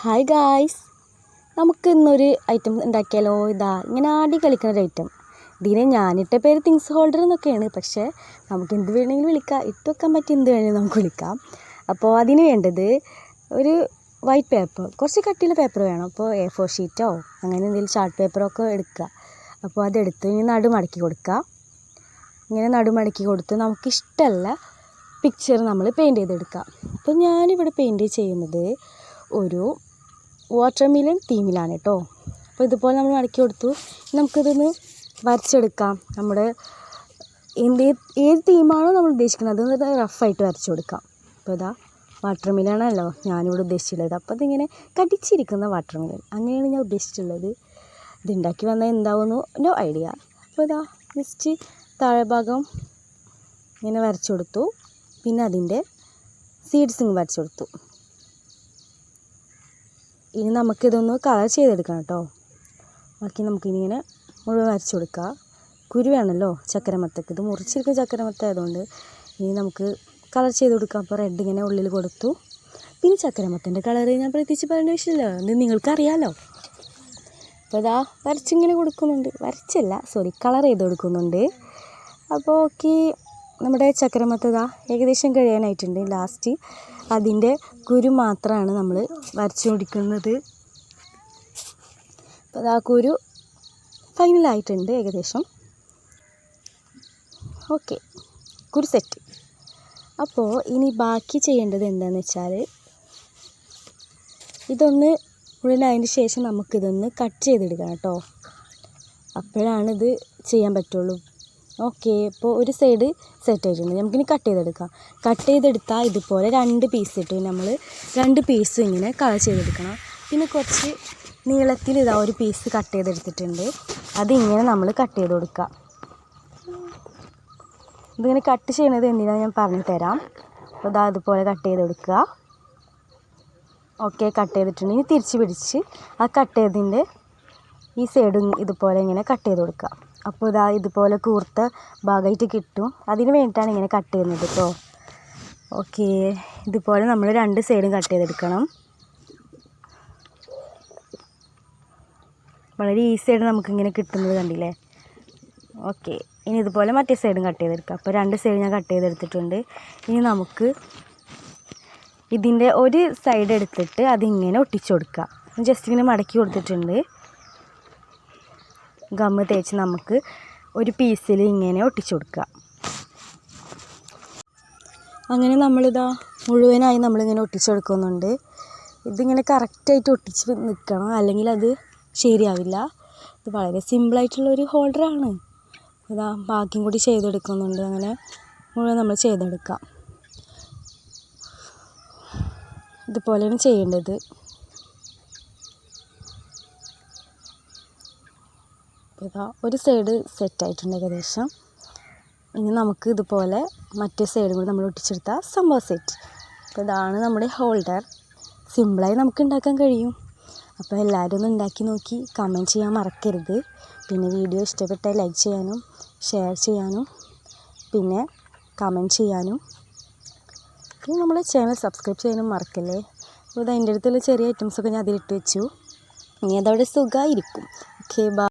Hi guys, നമുക്ക് ഇന്നൊരു item ഉണ്ടാക്കിയാലോ? ഇതാ ഇങ്ങനെ ആടി കളിക്കുന്ന ഒരു ഐറ്റം. ഇതിനെ ഞാനിട്ട പേര് തിങ്സ് ഹോൾഡർ എന്നൊക്കെയാണ്, പക്ഷേ നമുക്ക് എന്ത് വേണമെങ്കിലും വിളിക്കാം. ഇട്ട് വെക്കാൻ പറ്റിയ എന്ത് വേണമെങ്കിലും നമുക്ക് വിളിക്കാം. അപ്പോൾ അതിന് വേണ്ടത് ഒരു വൈറ്റ് പേപ്പർ, കുറച്ച് കട്ടിയുള്ള പേപ്പർ വേണം. അപ്പോൾ A4 ഷീറ്റോ അങ്ങനെ എന്തെങ്കിലും ചാർട്ട് പേപ്പറോ ഒക്കെ എടുക്കുക. അപ്പോൾ അതെടുത്ത് ഇനി നടുമടക്കി കൊടുക്കുക. ഇങ്ങനെ നടുമടക്കി കൊടുത്ത് നമുക്കിഷ്ടമുള്ള പിക്ചർ നമ്മൾ പെയിൻറ്റ് ചെയ്തെടുക്കുക. അപ്പോൾ ഞാനിവിടെ പെയിൻറ്റ് ചെയ്യുന്നത് ഒരു വാട്ടർമെലൺ തീമിലാണ് കേട്ടോ. അപ്പോൾ ഇതുപോലെ നമ്മൾ മടക്കി കൊടുത്തു. നമുക്കിതൊന്ന് വരച്ചെടുക്കാം. നമ്മുടെ ഏത് തീമാണോ നമ്മൾ ഉദ്ദേശിക്കുന്നത് അത് റഫായിട്ട് വരച്ചു കൊടുക്കാം. അപ്പോൾ ഇതാ വാട്ടർമെലണല്ലോ ഞാനിവിടെ ഉദ്ദേശിച്ചുള്ളത്. അപ്പോൾ ഇതിങ്ങനെ കടിച്ചിരിക്കുന്ന വാട്ടർമെലൺ അങ്ങനെയാണ് ഞാൻ ഉദ്ദേശിച്ചിട്ടുള്ളത്. ഇതുണ്ടാക്കി വന്നാൽ എന്താവുമെന്നോ ഐഡിയ. അപ്പോൾ ഇതാ ജസ്റ്റ് താഴെ ഭാഗം ഇങ്ങനെ വരച്ചു കൊടുത്തു. പിന്നെ അതിൻ്റെ സീഡ്സിങ് വരച്ചു കൊടുത്തു. ഇനി നമുക്കിതൊന്ന് കളർ ചെയ്തെടുക്കണം കേട്ടോ. ബാക്കി നമുക്കിനിങ്ങനെ മുഴുവൻ വരച്ചു കൊടുക്കുക. കുരുവാണല്ലോ ചക്കരമത്തക്ക്, ഇത് മുറിച്ചിരിക്കുന്ന ചക്കരമത്ത ആയതുകൊണ്ട് ഇനി നമുക്ക് കളർ ചെയ്ത് കൊടുക്കാം. അപ്പോൾ റെഡ് ഇങ്ങനെ ഉള്ളിൽ കൊടുത്തു. പിന്നെ ചക്കരമത്തൻ്റെ കളർ ഞാൻ പ്രത്യേകിച്ച് പറയേണ്ട ആവശ്യമില്ല, അത് നിങ്ങൾക്കറിയാമല്ലോ. അപ്പോൾ ഇതാ വരച്ചിങ്ങനെ കൊടുക്കുന്നുണ്ട്, കളർ ചെയ്ത് കൊടുക്കുന്നുണ്ട്. അപ്പോൾ ഓക്കെ, നമ്മുടെ ചക്കരമത്ത ഇതാ ഏകദേശം കഴിയാനായിട്ടുണ്ട്. ലാസ്റ്റ് അതിൻ്റെ കുരു മാത്രമാണ് നമ്മൾ വരച്ചു കൊടുക്കുന്നത്. അപ്പോൾ ആ കുരു ഫൈനലായിട്ടുണ്ട് ഏകദേശം. ഓക്കെ, കുരു സെറ്റ്. അപ്പോൾ ഇനി ബാക്കി ചെയ്യേണ്ടത് എന്താണെന്ന് വെച്ചാൽ ഇതൊന്ന് മുഴുവനായതിന് ശേഷം നമുക്കിതൊന്ന് കട്ട് ചെയ്തെടുക്കണം കേട്ടോ. അപ്പോഴാണിത് ചെയ്യാൻ പറ്റുള്ളൂ. ഓക്കെ, ഇപ്പോൾ ഒരു സൈഡ് സെറ്റ് ആയിട്ടുണ്ട്. നമുക്കിനി കട്ട് ചെയ്തെടുക്കാം. കട്ട് ചെയ്തെടുത്താൽ ഇതുപോലെ 2 പീസ് ഇട്ട് നമ്മൾ 2 പീസ് ഇങ്ങനെ കളർ ചെയ്തെടുക്കണം. പിന്നെ കുറച്ച് നീളത്തിൽ ഇതാ ഒരു പീസ് കട്ട് ചെയ്തെടുത്തിട്ടുണ്ട്. അതിങ്ങനെ നമ്മൾ കട്ട് ചെയ്ത് കൊടുക്കുക. ഇതിങ്ങനെ കട്ട് ചെയ്യുന്നത് എന്തിനാണെന്ന് ഞാൻ പറഞ്ഞു തരാം. അപ്പോൾ ഇതാ ഇതുപോലെ കട്ട് ചെയ്ത് കൊടുക്കുക. ഓക്കെ, കട്ട് ചെയ്തിട്ടുണ്ട്. ഇനി തിരിച്ച് പിടിച്ച് ആ കട്ട് ചെയ്തതിൻ്റെ ഈ സൈഡും ഇതുപോലെ ഇങ്ങനെ കട്ട് ചെയ്ത് കൊടുക്കുക. അപ്പോൾ ഇതാ ഇതുപോലെ കൂർത്ത ഭാഗമായിട്ട് കിട്ടും. അതിന് വേണ്ടിയിട്ടാണ് ഇങ്ങനെ കട്ട് ചെയ്യുന്നത് കേട്ടോ. ഓക്കെ, ഇതുപോലെ നമ്മൾ 2 സൈഡും കട്ട് ചെയ്തെടുക്കണം. വളരെ ഈസിയായിട്ട് നമുക്കിങ്ങനെ കിട്ടുന്നത് കണ്ടില്ലേ. ഓക്കെ, ഇനി ഇതുപോലെ മറ്റേ സൈഡും കട്ട് ചെയ്തെടുക്കുക. അപ്പോൾ 2 സൈഡ് ഞാൻ കട്ട് ചെയ്തെടുത്തിട്ടുണ്ട്. ഇനി നമുക്ക് ഇതിൻ്റെ ഒരു സൈഡ് എടുത്തിട്ട് അതിങ്ങനെ ഒട്ടിച്ചു കൊടുക്കുക. ജസ്റ്റ് ഇങ്ങനെ മടക്കി കൊടുത്തിട്ടുണ്ട്. ഗമ്മ് തേച്ച് നമുക്ക് ഒരു പീസിൽ ഇങ്ങനെ ഒട്ടിച്ചു കൊടുക്കുക. അങ്ങനെ നമ്മളിതാ മുഴുവനായി നമ്മളിങ്ങനെ ഒട്ടിച്ചു കൊടുക്കുന്നുണ്ട്. ഇതിങ്ങനെ കറക്റ്റായിട്ട് ഒട്ടിച്ച് നിൽക്കണം, അല്ലെങ്കിൽ അത് ശരിയാവില്ല. ഇത് വളരെ സിമ്പിളായിട്ടുള്ളൊരു ഹോൾഡറാണ്. ഇതാ ബാക്കിയും കൂടി ചെയ്തെടുക്കുന്നുണ്ട്. അങ്ങനെ മുഴുവൻ നമ്മൾ ചെയ്തെടുക്കാം. ഇതുപോലെയാണ് ചെയ്യേണ്ടത്. ഇതാ ഒരു സൈഡ് സെറ്റായിട്ടുണ്ട് ഏകദേശം. ഇനി നമുക്ക് ഇതുപോലെ മറ്റേ സൈഡും കൂടി നമ്മൾ ഒട്ടിച്ചെടുത്താൽ സംഭവം സെറ്റ്. അപ്പോൾ ഇതാണ് നമ്മുടെ ഹോൾഡർ. സിമ്പിളായി നമുക്ക് ഉണ്ടാക്കാൻ കഴിയും. അപ്പോൾ എല്ലാവരും ഒന്ന് ഉണ്ടാക്കി നോക്കി കമൻറ്റ് ചെയ്യാൻ മറക്കരുത്. പിന്നെ വീഡിയോ ഇഷ്ടപ്പെട്ടാൽ ലൈക്ക് ചെയ്യാനും ഷെയർ ചെയ്യാനും പിന്നെ കമൻറ്റ് ചെയ്യാനും പിന്നെ നമ്മുടെ ചാനൽ സബ്സ്ക്രൈബ് ചെയ്യാനും മറക്കല്ലേ. അപ്പോൾ ഇത് എൻ്റെ അടുത്തുള്ള ചെറിയ ഐറ്റംസൊക്കെ ഞാൻ അതിലിട്ട് വെച്ചു. ഇനി അതവിടെ സുഖമായിരിക്കും. Okay, by.